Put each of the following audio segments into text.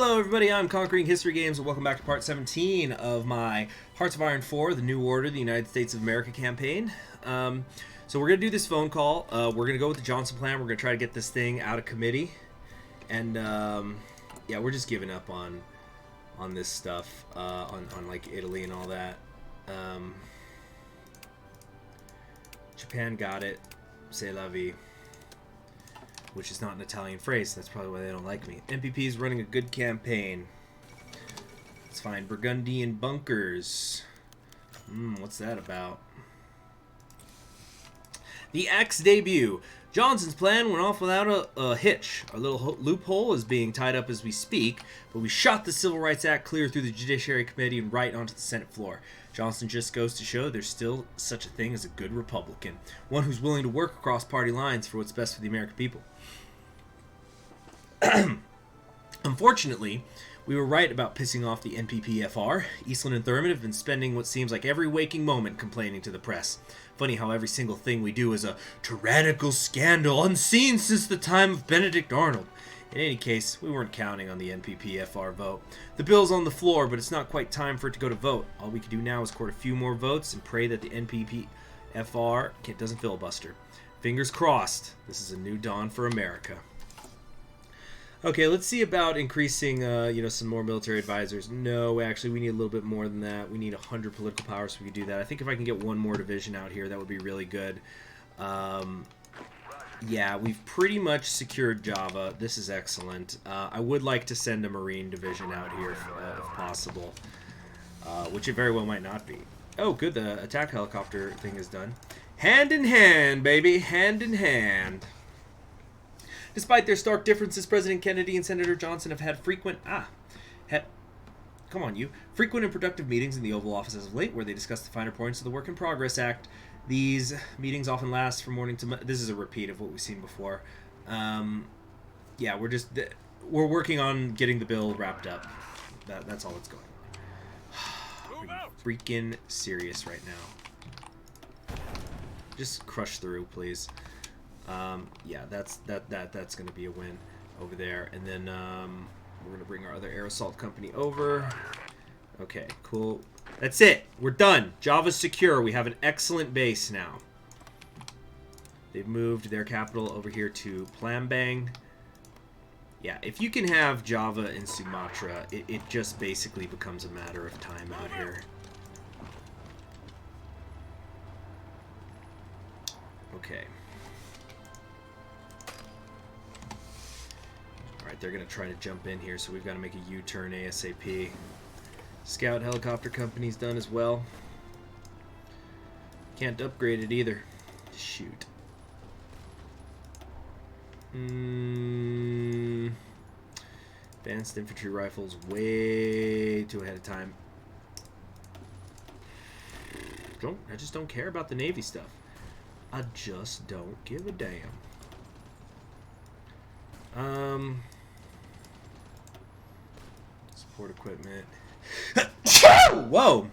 Hello everybody, I'm Conquering History Games, and welcome back to part 17 of my Hearts of Iron 4, The New Order, the United States of America campaign. So we're going to do this phone call. We're going to go with the Johnson plan. We're going to try to get this thing out of committee. And, yeah, we're just giving up on this stuff, on like Italy and all that. Japan got it. C'est la vie. Which is not an Italian phrase. That's probably why they don't like me. MPP is running a good campaign. Let's find Burgundian bunkers. What's that about? The Axe debut. Johnson's plan went off without a hitch. Our little loophole is being tied up as we speak, but we shot the Civil Rights Act clear through the Judiciary Committee and right onto the Senate floor. Johnson just goes to show there's still such a thing as a good Republican. One who's willing to work across party lines for what's best for the American people. Unfortunately, we were right about pissing off the NPPFR. Eastland and Thurman have been spending what seems like every waking moment complaining to the press. Funny how every single thing we do is a tyrannical scandal unseen since the time of Benedict Arnold. In any case, we weren't counting on the NPPFR vote. The bill's on the floor, but it's not quite time for it to go to vote. All we can do now is court a few more votes and pray that the NPPFR doesn't filibuster. Fingers crossed. This is a new dawn for America. Okay, let's see about increasing, some more military advisors. No, actually, we need a little bit more than that. We need 100 political power so we can do that. I think if I can get one more division out here, that would be really good. Yeah, we've pretty much secured Java. This is excellent. I would like to send a Marine division out here if possible, which it very well might not be. Oh, good, the attack helicopter thing is done. Hand in hand, baby, hand in hand. Despite their stark differences, President Kennedy and Senator Johnson have had frequent and productive meetings in the Oval Office as of late, where they discuss the finer points of the Work in Progress Act. These meetings often last from morning to this is a repeat of what we've seen before. Yeah, we're working on getting the bill wrapped up. That's all that's going on. I'm freaking serious right now. Just crush through, please. Yeah, that's going to be a win over there. And then we're going to bring our other air assault company over. Okay, cool. That's it. We're done. Java's secure. We have an excellent base now. They've moved their capital over here to Plambang. Yeah, if you can have Java in Sumatra, it just basically becomes a matter of time out here. Okay. Alright, they're going to try to jump in here, so we've got to make a U-turn ASAP. Scout helicopter company's done as well. Can't upgrade it either. Shoot. Advanced infantry rifles way too ahead of time. I just don't care about the Navy stuff. I just don't give a damn. Support equipment. Whoa!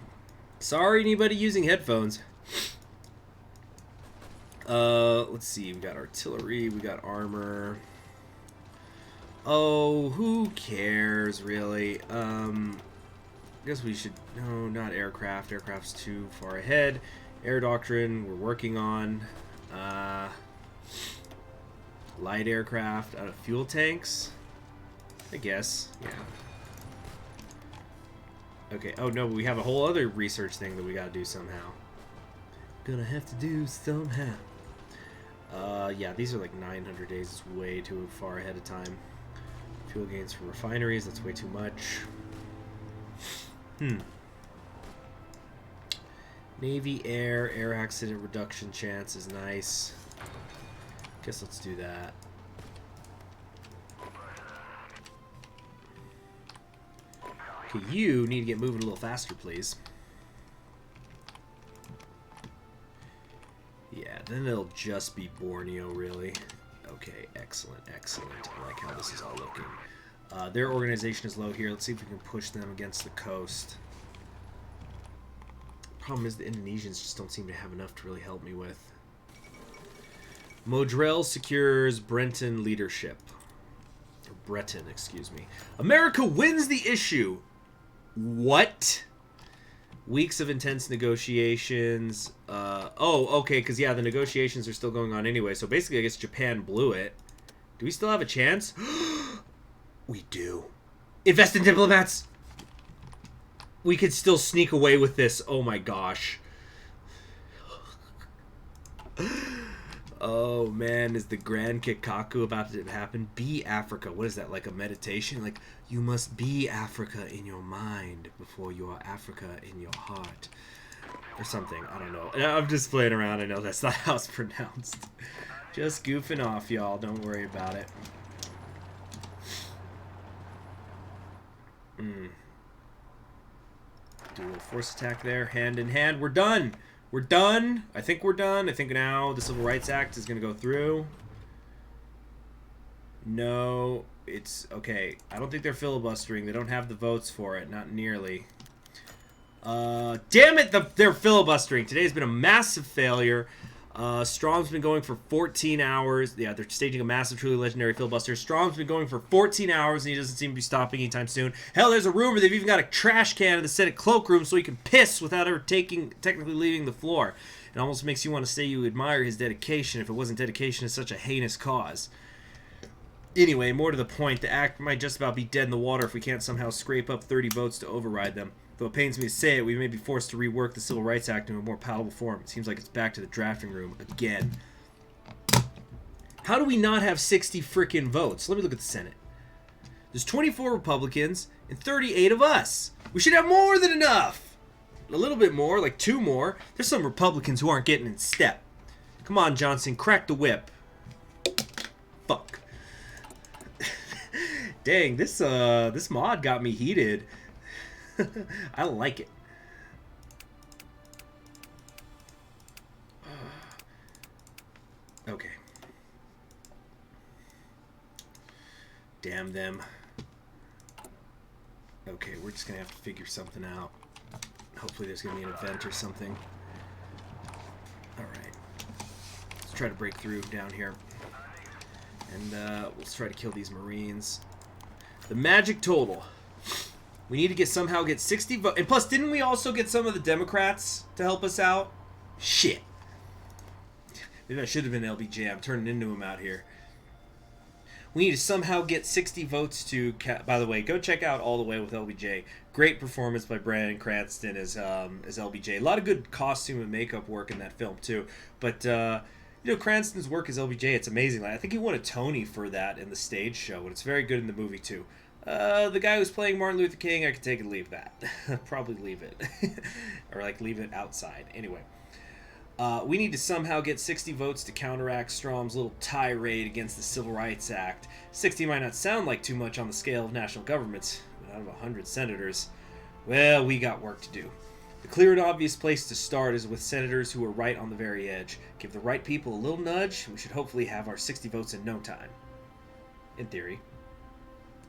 Sorry, anybody using headphones. Let's see. We got artillery. We got armor. Oh, who cares, really? I guess we should... No, not aircraft. Aircraft's too far ahead. Air doctrine, we're working on. Light aircraft out of fuel tanks. I guess. Yeah. Okay. Oh, no, we have a whole other research thing that we gotta do somehow. Gonna have to do somehow. Yeah, these are like 900 days. It's way too far ahead of time. Fuel gains for refineries. That's way too much. Navy air accident reduction chance is nice. Guess let's do that. Okay, you need to get moving a little faster, please. Yeah, then it'll just be Borneo, really. Okay, excellent, excellent. I like how this is all looking. Their organization is low here. Let's see if we can push them against the coast. Problem is the Indonesians just don't seem to have enough to really help me with. Modrell secures Brenton leadership. Breton, excuse me. America wins the issue. What? Weeks of intense negotiations. Okay, because, yeah, the negotiations are still going on anyway. So, basically, I guess Japan blew it. Do we still have a chance? We do. Invest in diplomats! We could still sneak away with this. Oh, my gosh. Oh, man. Is the Grand Kikaku about to happen? Be Africa. What is that, like a meditation? Like, you must be Africa in your mind before you are Africa in your heart. Or something. I don't know. I'm just playing around. I know that's not how it's pronounced. Just goofing off, y'all. Don't worry about it. Do a little force attack there. Hand in hand. We're done. We're done. I think we're done. I think now the Civil Rights Act is going to go through. No, it's okay. I don't think they're filibustering. They don't have the votes for it. Not nearly. Damn it, they're filibustering. Today's been a massive failure. Strom's been going for 14 hours. Yeah, they're staging a massive, truly legendary filibuster. Strom's been going for 14 hours, and he doesn't seem to be stopping anytime soon. Hell, there's a rumor they've even got a trash can in the Senate cloakroom so he can piss without ever technically leaving the floor. It almost makes you want to say you admire his dedication if it wasn't dedication to such a heinous cause. Anyway, more to the point, the act might just about be dead in the water if we can't somehow scrape up 30 votes to override them. Though it pains me to say it, we may be forced to rework the Civil Rights Act into a more palatable form. It seems like it's back to the drafting room again. How do we not have 60 frickin' votes? Let me look at the Senate. There's 24 Republicans and 38 of us. We should have more than enough. A little bit more, like 2 more. There's some Republicans who aren't getting in step. Come on, Johnson, crack the whip. Fuck. Dang, this mod got me heated. I like it. Okay. Damn them. Okay, we're just gonna have to figure something out. Hopefully there's gonna be an event or something. Alright. Let's try to break through down here. And let's try to kill these Marines. The magic total. We need to somehow get 60 votes. And plus, didn't we also get some of the Democrats to help us out? Shit. Maybe I should have been LBJ. I'm turning into him out here. We need to somehow get 60 votes to... By the way, go check out All the Way with LBJ. Great performance by Bryan Cranston as LBJ. A lot of good costume and makeup work in that film, too. But, you know, Cranston's work as LBJ, it's amazing. I think he won a Tony for that in the stage show, and it's very good in the movie, too. The guy who's playing Martin Luther King, I could take and leave that. Probably leave it. Or, like, leave it outside. Anyway. We need to somehow get 60 votes to counteract Strom's little tirade against the Civil Rights Act. 60 might not sound like too much on the scale of national governments, but out of 100 senators, well, we got work to do. The clear and obvious place to start is with senators who are right on the very edge. Give the right people a little nudge, and we should hopefully have our 60 votes in no time. In theory.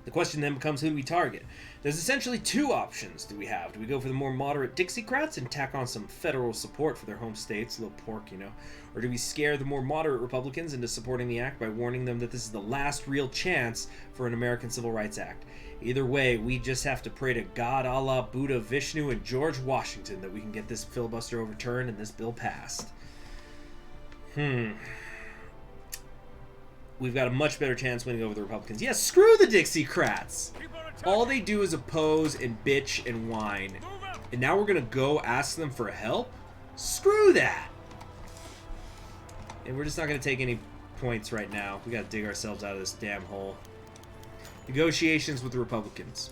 The question then becomes, who do we target? There's essentially 2 options do we have. Do we go for the more moderate Dixiecrats and tack on some federal support for their home states, a little pork, you know? Or do we scare the more moderate Republicans into supporting the act by warning them that this is the last real chance for an American Civil Rights Act? Either way, we just have to pray to God, Allah, Buddha, Vishnu, and George Washington that we can get this filibuster overturned and this bill passed. We've got a much better chance winning over the Republicans. Yeah, screw the Dixiecrats! All they do is oppose and bitch and whine. And now we're gonna go ask them for help? Screw that! And we're just not gonna take any points right now. We gotta dig ourselves out of this damn hole. Negotiations with the Republicans.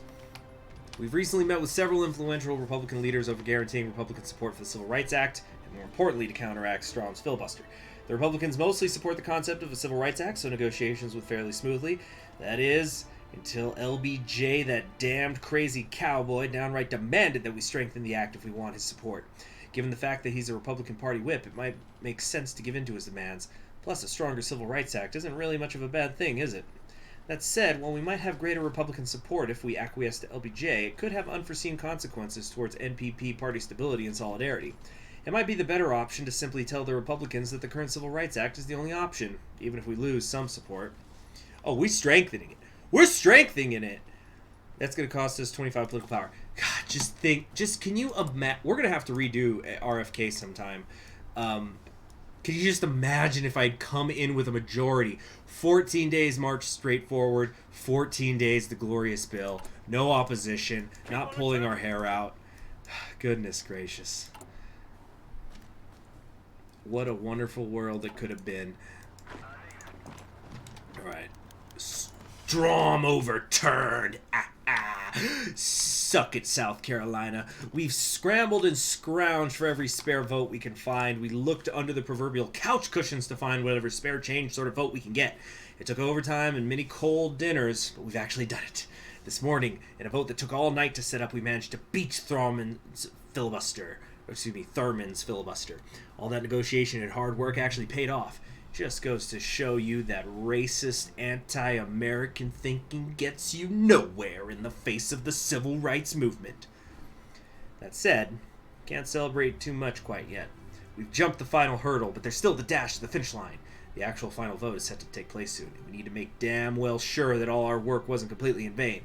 We've recently met with several influential Republican leaders over guaranteeing Republican support for the Civil Rights Act, and more importantly, to counteract Strom's filibuster. The Republicans mostly support the concept of a Civil Rights Act, so negotiations went fairly smoothly. That is, until LBJ, that damned crazy cowboy, downright demanded that we strengthen the act if we want his support. Given the fact that he's a Republican Party whip, it might make sense to give in to his demands. Plus, a stronger Civil Rights Act isn't really much of a bad thing, is it? That said, while we might have greater Republican support if we acquiesce to LBJ, it could have unforeseen consequences towards NPP party stability and solidarity. It might be the better option to simply tell the Republicans that the current Civil Rights Act is the only option, even if we lose some support. Oh, we're strengthening it. We're strengthening it. That's going to cost us 25 political power. God, can you imagine? We're going to have to redo RFK sometime. Can you just imagine if I'd come in with a majority? 14 days march straight forward, 14 days the glorious bill, no opposition, not pulling our hair out. Goodness gracious. What a wonderful world it could have been. Alright. Strom overturned. Suck it, South Carolina. We've scrambled and scrounged for every spare vote we can find. We looked under the proverbial couch cushions to find whatever spare change sort of vote we can get. It took overtime and many cold dinners, but we've actually done it. This morning, in a vote that took all night to set up, we managed to beat Thurman's filibuster. All that negotiation and hard work actually paid off. Just goes to show you that racist, anti-American thinking gets you nowhere in the face of the civil rights movement. That said, can't celebrate too much quite yet. We've jumped the final hurdle, but there's still the dash to the finish line. The actual final vote is set to take place soon. We need to make damn well sure that all our work wasn't completely in vain.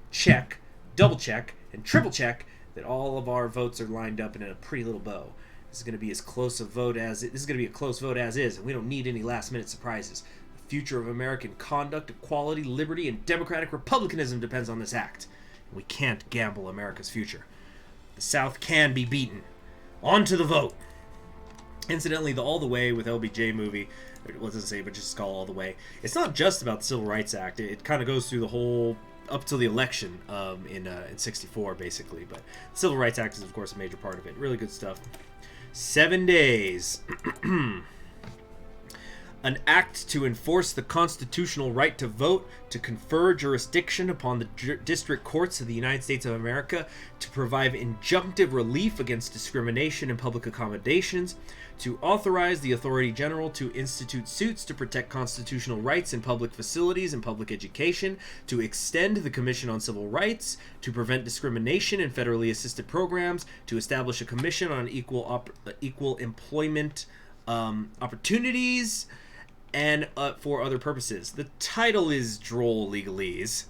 Check, double check, and triple check that all of our votes are lined up in a pretty little bow. This is going to be as close a vote as it. This is going to be a close vote as is, and we don't need any last-minute surprises. The future of American conduct, equality, liberty, and democratic republicanism depends on this act. And we can't gamble America's future. The South can be beaten. On to the vote. Incidentally, the All the Way with LBJ movie, what does it say, but just call All the Way. It's not just about the Civil Rights Act. It kind of goes through the whole up till the election in 64, basically. But the Civil Rights Act is, of course, a major part of it. Really good stuff. 7 days. An act to enforce the constitutional right to vote, to confer jurisdiction upon the district courts of the United States of America, to provide injunctive relief against discrimination and public accommodations, to authorize the Authority General to institute suits to protect constitutional rights in public facilities and public education, to extend the Commission on Civil Rights, to prevent discrimination in federally assisted programs, to establish a commission on equal employment opportunities, and for other purposes. The title is droll legalese.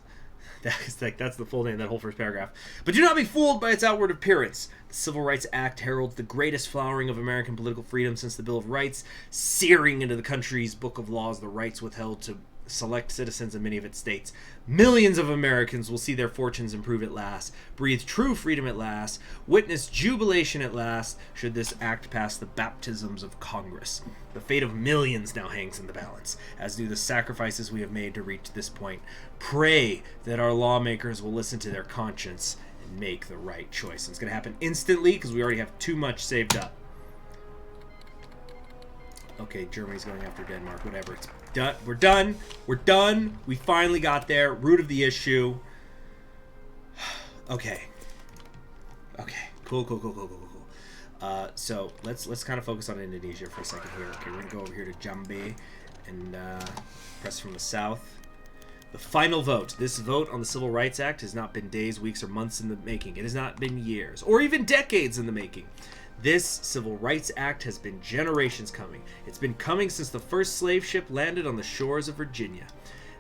That's the full name of that whole first paragraph. But do not be fooled by its outward appearance. The Civil Rights Act heralds the greatest flowering of American political freedom since the Bill of Rights, searing into the country's book of laws the rights withheld to select citizens in many of its states. Millions of Americans will see their fortunes improve at last, breathe true freedom at last, witness jubilation at last, should this act pass the baptisms of Congress. The fate of millions now hangs in the balance, as do the sacrifices we have made to reach this point. Pray that our lawmakers will listen to their conscience and make the right choice. And it's going to happen instantly, because we already have too much saved up. Okay, Germany's going after Denmark, whatever. It's done. We're done. We're done. We finally got there. Root of the issue. Okay. Okay. Cool. So let's kind of focus on Indonesia for a second here. Okay, we're gonna go over here to Jambi and press from the south. The final vote. This vote on the Civil Rights Act has not been days, weeks, or months in the making. It has not been years, or even decades in the making. This Civil Rights Act has been generations coming. It's been coming since the first slave ship landed on the shores of Virginia.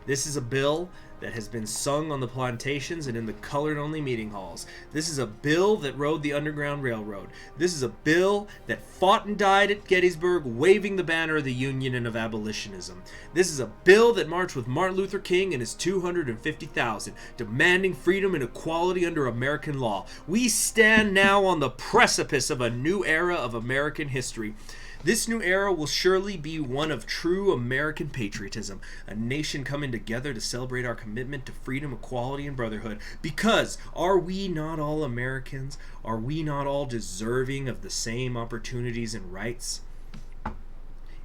This is a bill that has been sung on the plantations and in the colored-only meeting halls. This is a bill that rode the Underground Railroad. This is a bill that fought and died at Gettysburg, waving the banner of the Union and of abolitionism. This is a bill that marched with Martin Luther King and his 250,000, demanding freedom and equality under American law. We stand now on the precipice of a new era of American history. This new era will surely be one of true American patriotism, a nation coming together to celebrate our commitment to freedom, equality, and brotherhood. Because are we not all Americans? Are we not all deserving of the same opportunities and rights?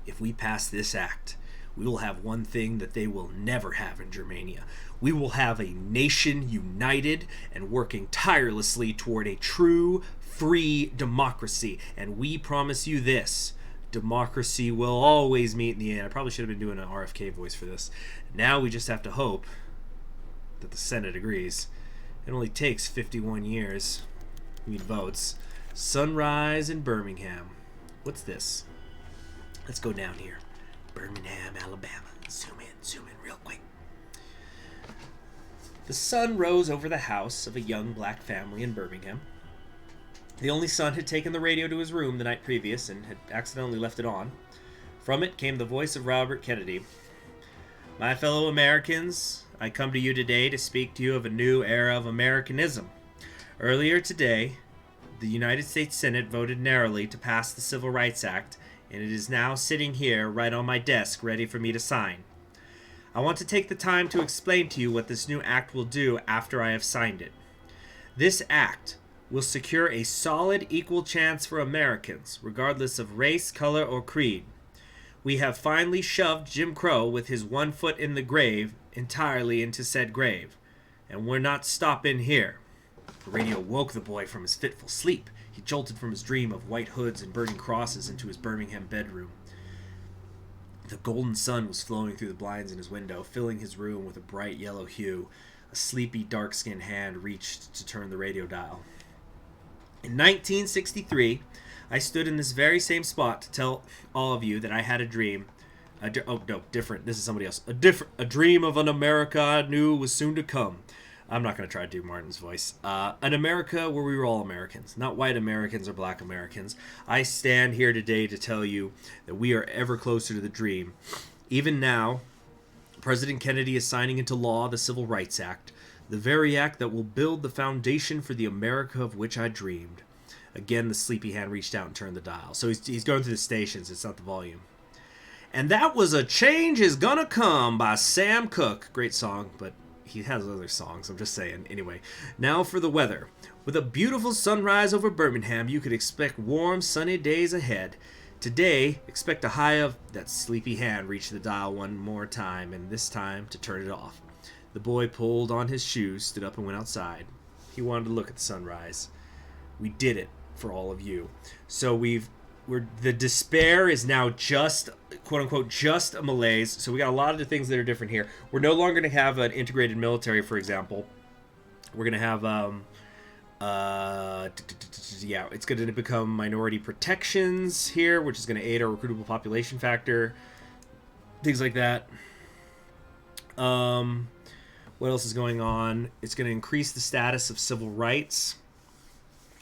If we pass this act, we will have one thing that they will never have in Germania. We will have a nation united and working tirelessly toward a true, free democracy. And we promise you this. Democracy will always meet in the end. I probably should have been doing an RFK voice for this. Now we just have to hope that the Senate agrees. It only takes 51 years. We need votes. Sunrise in Birmingham. What's this? Let's go down here. Birmingham, Alabama. Zoom in real quick. The sun rose over the house of a young black family in Birmingham. The only son had taken the radio to his room the night previous and had accidentally left it on. From it came the voice of Robert Kennedy. My fellow Americans, I come to you today to speak to you of a new era of Americanism. Earlier today, the United States Senate voted narrowly to pass the Civil Rights Act, and it is now sitting here right on my desk ready for me to sign. I want to take the time to explain to you what this new act will do after I have signed it. This act will secure a solid equal chance for Americans, regardless of race, color, or creed. We have finally shoved Jim Crow with his 1 foot in the grave entirely into said grave, and we're not stopping here. The radio woke the boy from his fitful sleep. He jolted from his dream of white hoods and burning crosses into his Birmingham bedroom. The golden sun was flowing through the blinds in his window, filling his room with a bright yellow hue. A sleepy, dark-skinned hand reached to turn the radio dial. In 1963, I stood in this very same spot to tell all of you that I had a dream. Different. This is somebody else. A dream of an America I knew was soon to come. I'm not going to try to do Martin's voice. An America where we were all Americans, not white Americans or black Americans. I stand here today to tell you that we are ever closer to the dream. Even now, President Kennedy is signing into law the Civil Rights Act, the very act that will build the foundation for the America of which I dreamed. Again, the sleepy hand reached out and turned the dial. So he's going through the stations. It's not the volume. And that was A Change Is Gonna Come by Sam Cooke. Great song, but he has other songs, I'm just saying. Anyway, now for the weather. With a beautiful sunrise over Birmingham, you could expect warm, sunny days ahead. Today, expect a high of... That sleepy hand reached the dial one more time, and this time to turn it off. The boy pulled on his shoes, stood up, and went outside. He wanted to look at the sunrise. We did it for all of you. So the despair is now just, quote unquote, just a malaise. So we got a lot of the things that are different here. We're no longer going to have an integrated military, for example. We're going to have, it's going to become minority protections here, which is going to aid our recruitable population factor. Things like that. What else is going on? It's going to increase the status of civil rights.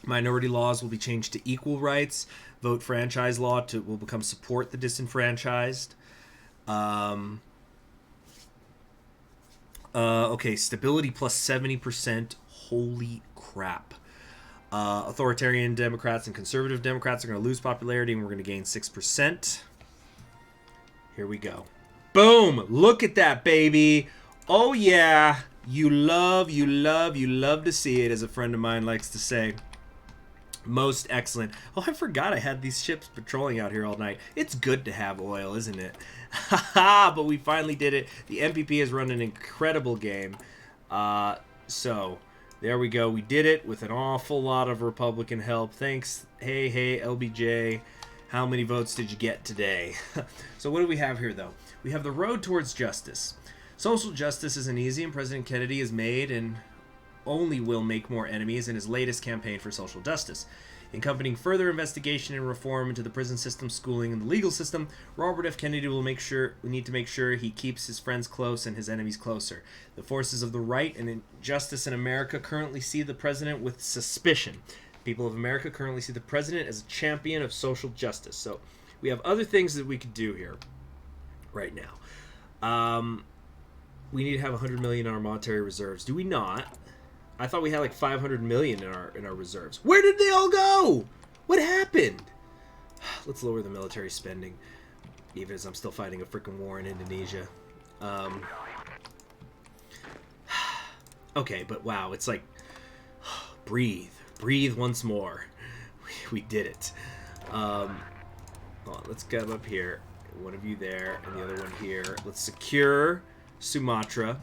Minority laws will be changed to equal rights. Vote franchise law will become support the disenfranchised. Stability plus 70%. Holy crap. Authoritarian Democrats and conservative Democrats are going to lose popularity, and we're going to gain 6%. Here we go. Boom! Look at that, baby. Oh, yeah. You love to see it, as a friend of mine likes to say. Most excellent. Oh, I forgot I had these ships patrolling out here all night. It's good to have oil, isn't it? Haha, but we finally did it. The MPP has run an incredible game. So, there we go. We did it with an awful lot of Republican help. Thanks. Hey, LBJ. How many votes did you get today? So what do we have here, though? We have the road towards justice. Social justice isn't easy, and President Kennedy has made and only will make more enemies in his latest campaign for social justice. Accompanying further investigation and reform into the prison system, schooling, and the legal system, Robert F. Kennedy will need to make sure he keeps his friends close and his enemies closer. The forces of the right and injustice in America currently see the president with suspicion. People of America currently see the president as a champion of social justice. So we have other things that we could do here right now. We need to have 100 million in our monetary reserves. Do we not? I thought we had like 500 million in our reserves. Where did they all go? What happened? Let's lower the military spending, even as I'm still fighting a freaking war in Indonesia. Okay, but wow, it's like breathe once more. We did it. Hold on, let's get up here. One of you there, and the other one here. Let's secure Sumatra.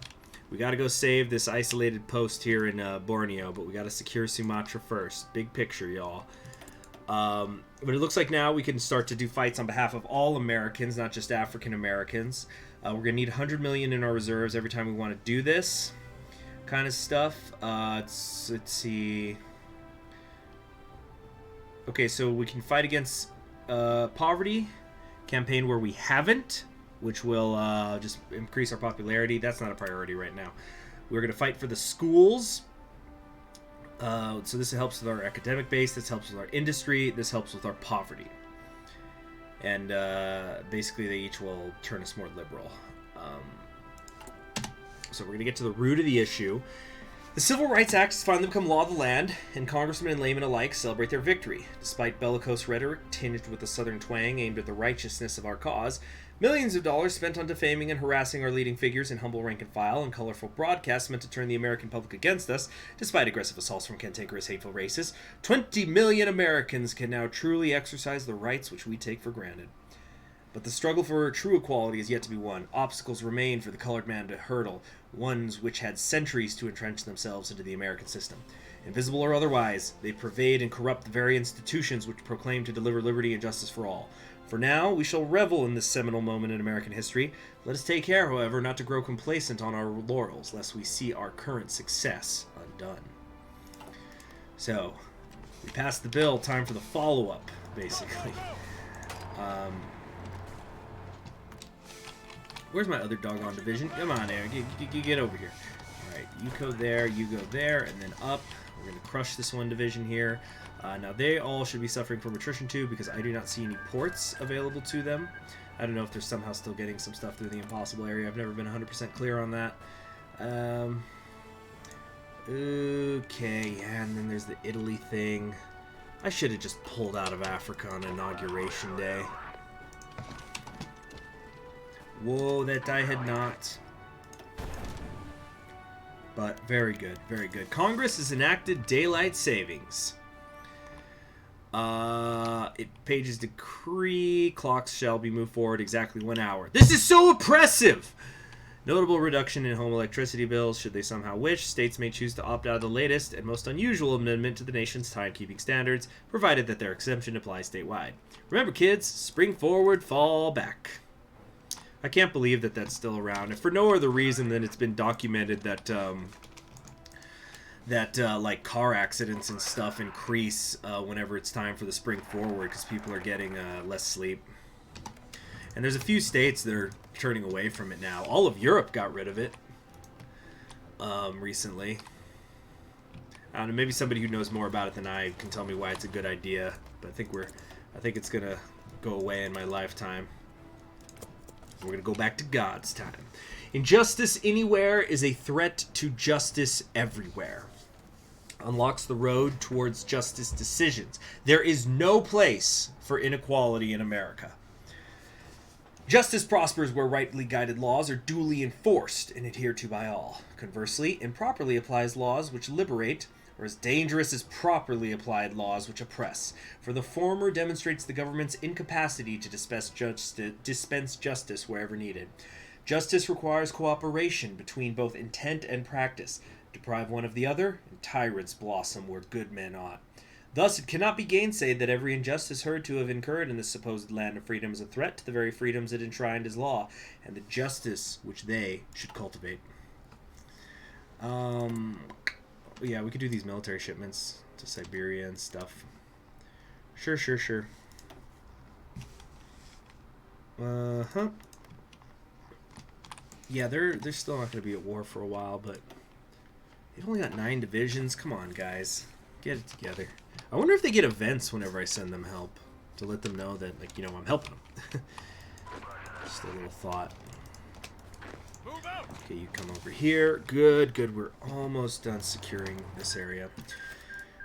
We got to go save this isolated post here in Borneo, but we got to secure Sumatra first. Big picture, y'all. But it looks like now we can start to do fights on behalf of all Americans, not just African Americans. We're going to need 100 million in our reserves every time we want to do this kind of stuff. Let's see. Okay, so we can fight against poverty. Campaign where we haven't, which will just increase our popularity. That's not a priority right now. We're going to fight for the schools. So this helps with our academic base. This helps with our industry. This helps with our poverty. And basically, they each will turn us more liberal. So we're going to get to the root of the issue. The Civil Rights Act has finally become law of the land, and congressmen and laymen alike celebrate their victory. Despite bellicose rhetoric tinged with a southern twang aimed at the righteousness of our cause, millions of dollars spent on defaming and harassing our leading figures in humble rank and file, and colorful broadcasts meant to turn the American public against us, despite aggressive assaults from cantankerous, hateful racists, 20 million Americans can now truly exercise the rights which we take for granted. But the struggle for true equality is yet to be won. Obstacles remain for the colored man to hurdle, ones which had centuries to entrench themselves into the American system. Invisible or otherwise, they pervade and corrupt the very institutions which proclaim to deliver liberty and justice for all. For now, we shall revel in this seminal moment in American history. Let us take care, however, not to grow complacent on our laurels, lest we see our current success undone. So, we passed the bill, time for the follow-up, basically. Where's my other doggone division? Come on, Aaron. Get over here. Alright, you go there, you go there, and then up. We're going to crush this one division here. Now, they all should be suffering from attrition too, because I do not see any ports available to them. I don't know if they're somehow still getting some stuff through the impossible area. I've never been 100% clear on that. Okay, yeah, and then there's the Italy thing. I should have just pulled out of Africa on Inauguration Day. Whoa, that I had not. But very good, very good. Congress has enacted daylight savings. Page's decree, clocks shall be moved forward exactly 1 hour. This is so oppressive! Notable reduction in home electricity bills, should they somehow wish. States may choose to opt out of the latest and most unusual amendment to the nation's timekeeping standards, provided that their exemption applies statewide. Remember, kids, spring forward, fall back. I can't believe that that's still around, and for no other reason than it's been documented that like car accidents and stuff increase whenever it's time for the spring forward, because people are getting less sleep. And there's a few states that are turning away from it now. All of Europe got rid of it recently. I don't know, maybe somebody who knows more about it than I can tell me why it's a good idea, but I think it's gonna go away in my lifetime. We're going to go back to God's time. Injustice anywhere is a threat to justice everywhere. Unlocks the road towards justice decisions. There is no place for inequality in America. Justice prospers where rightly guided laws are duly enforced and adhered to by all. Conversely, improperly applies laws which liberate, or as dangerous as properly applied laws which oppress, for the former demonstrates the government's incapacity to dispense justice wherever needed. Justice requires cooperation between both intent and practice. Deprive one of the other, and tyrants blossom where good men ought. Thus, it cannot be gainsaid that every injustice heard to have incurred in this supposed land of freedom is a threat to the very freedoms it enshrined as law, and the justice which they should cultivate. Yeah, we could do these military shipments to Siberia and stuff. Sure. Yeah, they're still not going to be at war for a while, but they've only got 9 divisions. Come on, guys. Get it together. I wonder if they get events whenever I send them help, to let them know that, like, I'm helping them. Just a little thought. Okay, you come over here. Good. We're almost done securing this area.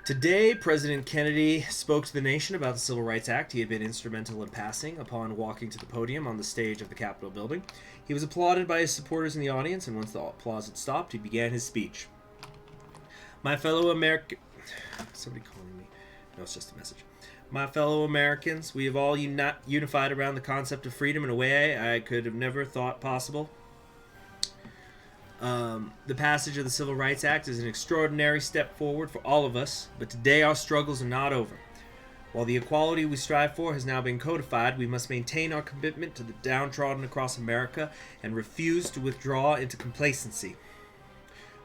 Today, President Kennedy spoke to the nation about the Civil Rights Act he had been instrumental in passing upon walking to the podium on the stage of the Capitol building. He was applauded by his supporters in the audience, and once the applause had stopped, he began his speech. My fellow American... Somebody calling me. No, it's just a message. My fellow Americans, we have all unified around the concept of freedom in a way I could have never thought possible. The passage of the Civil Rights Act is an extraordinary step forward for all of us, but today our struggles are not over. While the equality we strive for has now been codified, we must maintain our commitment to the downtrodden across America and refuse to withdraw into complacency.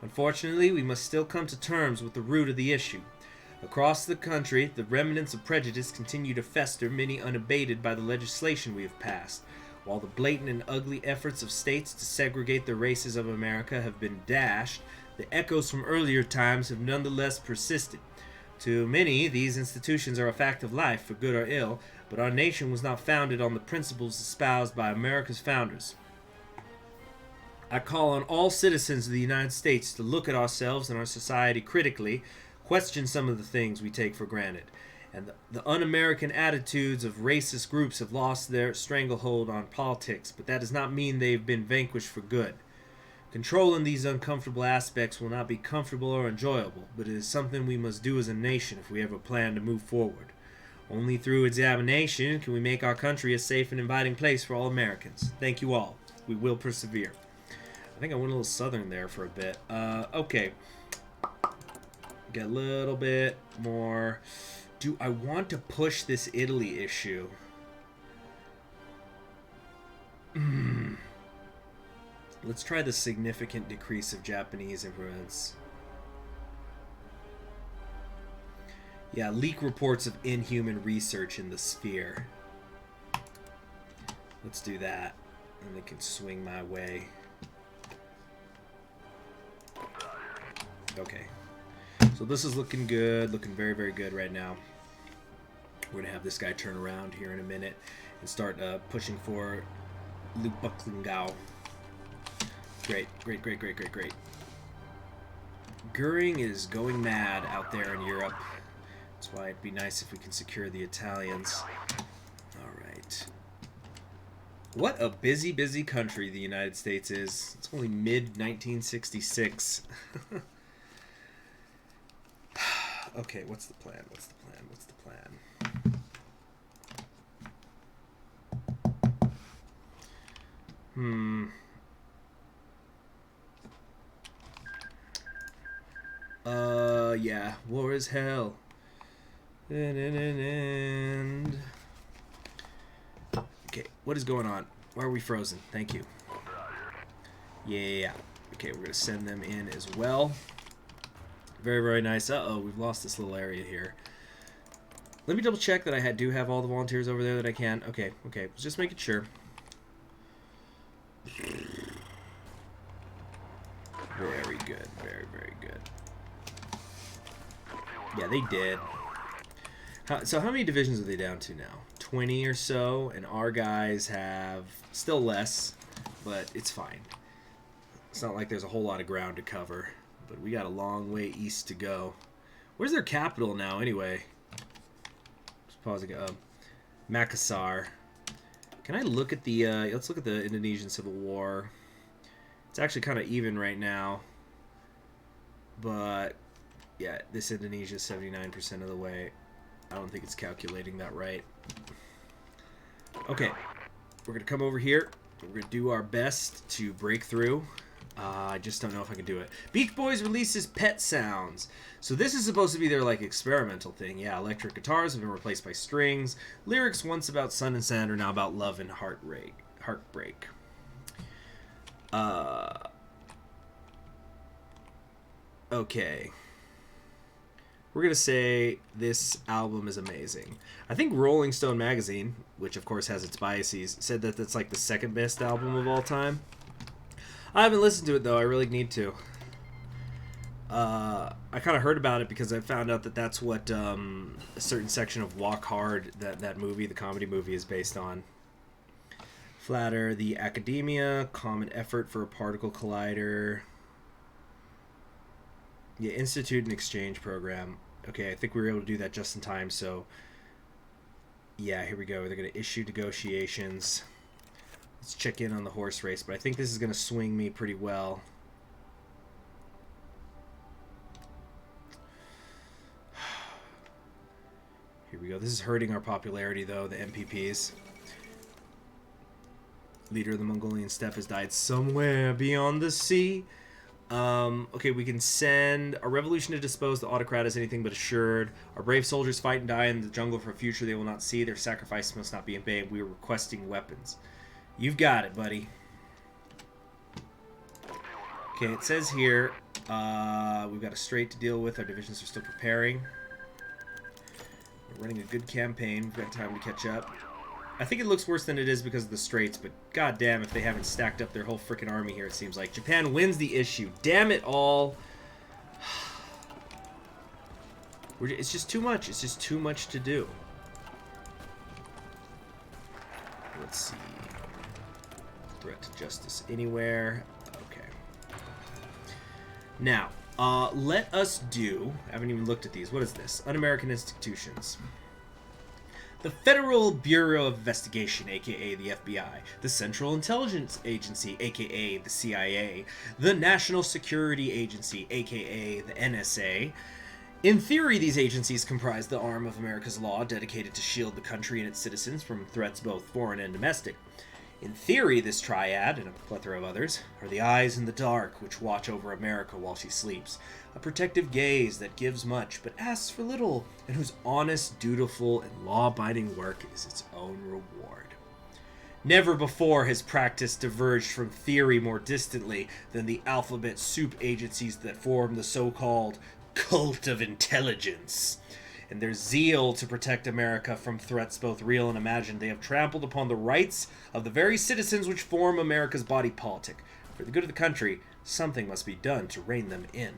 Unfortunately, we must still come to terms with the root of the issue. Across the country, the remnants of prejudice continue to fester, many unabated by the legislation we have passed. While the blatant and ugly efforts of states to segregate the races of America have been dashed, the echoes from earlier times have nonetheless persisted. To many, these institutions are a fact of life, for good or ill, but our nation was not founded on the principles espoused by America's founders. I call on all citizens of the United States to look at ourselves and our society critically, question some of the things we take for granted. And the un-American attitudes of racist groups have lost their stranglehold on politics, but that does not mean they've been vanquished for good. Controlling these uncomfortable aspects will not be comfortable or enjoyable, but it is something we must do as a nation if we have a plan to move forward. Only through examination can we make our country a safe and inviting place for all Americans. Thank you all. We will persevere. I think I went a little southern there for a bit. Okay. Get a little bit more. Do I want to push this Italy issue? Let's try the significant decrease of Japanese influence. Yeah, leak reports of inhuman research in the sphere. Let's do that. And it can swing my way. Okay. So this is looking good. Looking very, very good right now. We're going to have this guy turn around here in a minute and start pushing for Lubuklingao. Great, great, great, great, great, great. Goering is going mad out there in Europe. That's why it'd be nice if we can secure the Italians. Alright. What a busy, busy country the United States is. It's only mid-1966. Okay, what's the plan? What's the plan? What's the plan? Yeah. War is hell. And okay, what is going on? Why are we frozen? Thank you. Yeah. Okay, we're gonna send them in as well. Very, very nice. Uh-oh, we've lost this little area here. Let me double check that I do have all the volunteers over there that I can. Okay, just making sure. Very good, very, very good. Yeah, they did. So how many divisions are they down to now? 20 or so, and our guys have still less, but it's fine. It's not like there's a whole lot of ground to cover, but we got a long way east to go. Where's their capital now, anyway? Just pausing. Makassar. Can I look at the? Let's look at the Indonesian Civil War. It's actually kind of even right now, but yeah, this Indonesia is 79% of the way. I don't think it's calculating that right. Okay, we're gonna come over here. We're gonna do our best to break through. I just don't know if I can do it. Beach Boys releases Pet Sounds. So this is supposed to be their like experimental thing. Yeah, electric guitars have been replaced by strings. Lyrics once about sun and sand are now about love and heartbreak. Okay. We're going to say this album is amazing. I think Rolling Stone magazine, which of course has its biases, said that that's like the second best album of all time. I haven't listened to it though. I really need to. I kind of heard about it because I found out that that's what a certain section of Walk Hard, that movie, the comedy movie, is based on. Flatter, the Academia, Common Effort for a Particle Collider. Yeah, Institute and Exchange Program. Okay, I think we were able to do that just in time, so yeah, here we go. They're going to issue negotiations. Let's check in on the horse race, but I think this is going to swing me pretty well. Here we go. This is hurting our popularity, though, the MPPs. Leader of the Mongolian steppe has died somewhere beyond the sea. Okay, we can send a revolution to dispose the autocrat as anything but assured. Our brave soldiers fight and die in the jungle for a future they will not see. Their sacrifice must not be in vain. We are requesting weapons. You've got it, buddy. Okay, it says here we've got a strait to deal with. Our divisions are still preparing. We're running a good campaign. We've got time to catch up. I think it looks worse than it is because of the Straits, but goddamn if they haven't stacked up their whole freaking army here, it seems like. Japan wins the issue. Damn it all. It's just too much. It's just too much to do. Let's see. Threat to justice anywhere. Okay. Now, let us do... I haven't even looked at these. What is this? Un-American institutions. The Federal Bureau of Investigation, aka the FBI, the Central Intelligence Agency, aka the CIA, the National Security Agency, aka the NSA. In theory, these agencies comprise the arm of America's law dedicated to shield the country and its citizens from threats both foreign and domestic. In theory, this triad, and a plethora of others, are the eyes in the dark which watch over America while she sleeps, a protective gaze that gives much but asks for little, and whose honest, dutiful, and law-abiding work is its own reward. Never before has practice diverged from theory more distantly than the alphabet soup agencies that form the so-called cult of intelligence. In their zeal to protect America from threats both real and imagined, they have trampled upon the rights of the very citizens which form America's body politic. For the good of the country, something must be done to rein them in.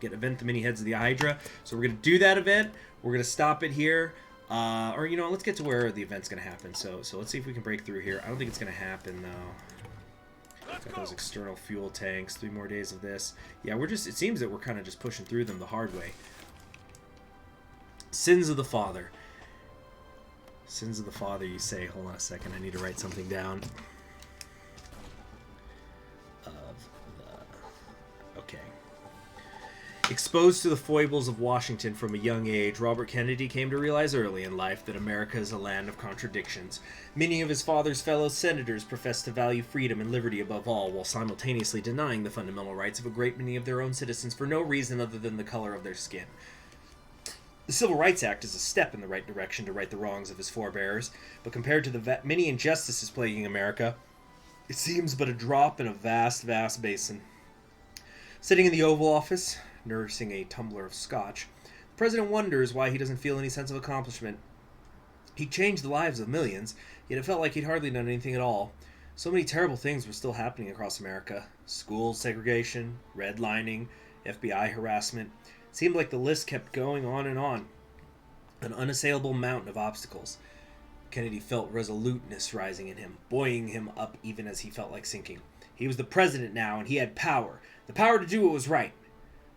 Get event the many heads of the Hydra. So we're going to do that event. We're going to stop it here. Or, you know, let's get to where the event's going to happen. So let's see if we can break through here. I don't think it's going to happen, though. Got those external fuel tanks. 3 more days of this. Yeah, it seems that we're kind of just pushing through them the hard way. Sins of the Father. Sins of the Father, you say. Hold on a second. I need to write something down. Okay. Exposed to the foibles of Washington from a young age, Robert Kennedy came to realize early in life that America is a land of contradictions. Many of his father's fellow senators professed to value freedom and liberty above all, while simultaneously denying the fundamental rights of a great many of their own citizens for no reason other than the color of their skin. The Civil Rights Act is a step in the right direction to right the wrongs of his forebears, but compared to the many injustices plaguing America, it seems but a drop in a vast, vast basin. Sitting in the Oval Office, nursing a tumbler of scotch, the president wonders why he doesn't feel any sense of accomplishment. He changed the lives of millions, yet it felt like he'd hardly done anything at all. So many terrible things were still happening across America. School segregation, redlining, FBI harassment. It seemed like the list kept going on and on. An unassailable mountain of obstacles. Kennedy felt resoluteness rising in him, buoying him up even as he felt like sinking. He was the president now, and he had power. The power to do what was right.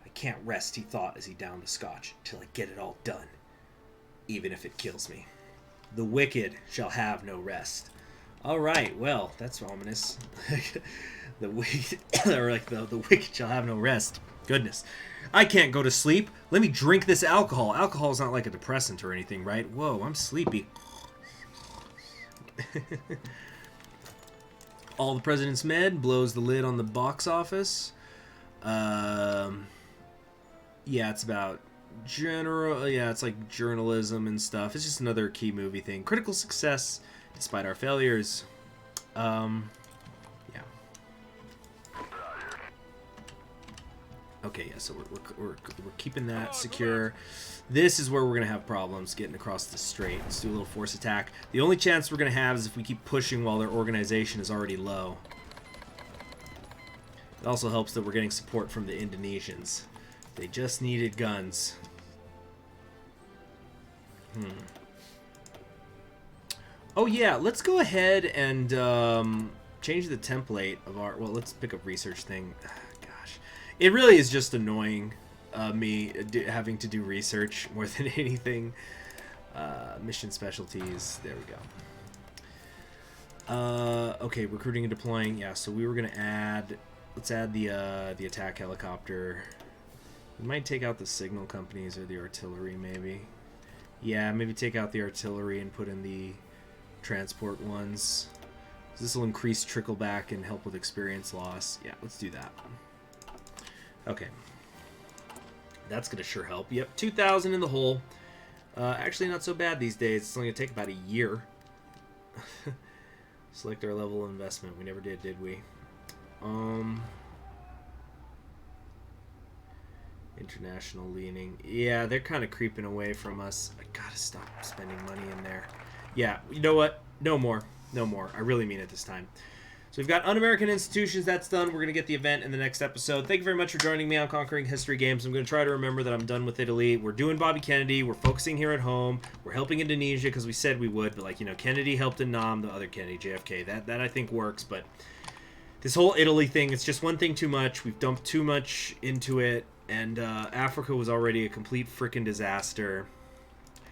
I can't rest, he thought as he downed the scotch, till I get it all done. Even if it kills me. The wicked shall have no rest. All right, well, that's ominous. The wicked, or like the wicked shall have no rest. Goodness. I can't go to sleep. Let me drink this alcohol. Alcohol is not like a depressant or anything, right? Whoa, I'm sleepy. All the President's Men blows the lid on the box office. Yeah, it's about it's like journalism and stuff. It's just another key movie thing. Critical success despite our failures. Yeah. Okay, yeah, so we're keeping that secure. This is where we're going to have problems getting across the strait. Let's do a little force attack. The only chance we're going to have is if we keep pushing while their organization is already low. It also helps that we're getting support from the Indonesians. They just needed guns. Oh yeah, let's go ahead and change the template of our... Well, let's pick up research thing. Gosh. It really is just annoying me having to do research more than anything. Mission specialties. There we go. Okay, recruiting and deploying. Yeah, so we were going to add... Let's add the attack helicopter. We might take out the signal companies or the artillery, maybe. Yeah, maybe take out the artillery and put in the transport ones. This will increase trickle back and help with experience loss. Yeah, let's do that. Okay. That's going to sure help. Yep, 2,000 in the hole. Actually, not so bad these days. It's only going to take about a year. Select our level of investment. We never did we? International leaning. Yeah, they're kind of creeping away from us. I gotta stop spending money in there. Yeah, you know what? No more. No more. I really mean it this time. So we've got Un-American Institutions. That's done. We're going to get the event in the next episode. Thank you very much for joining me on Conquering History Games. I'm going to try to remember that I'm done with Italy. We're doing Bobby Kennedy. We're focusing here at home. We're helping Indonesia because we said we would. But, like, you know, Kennedy helped in Nam, the other Kennedy, JFK. That I think works. But this whole Italy thing, it's just one thing too much. We've dumped too much into it. And Africa was already a complete freaking disaster.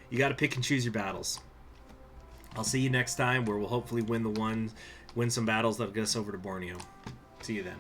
You got to pick and choose your battles. I'll see you next time where we'll hopefully win some battles that'll get us over to Borneo. See you then.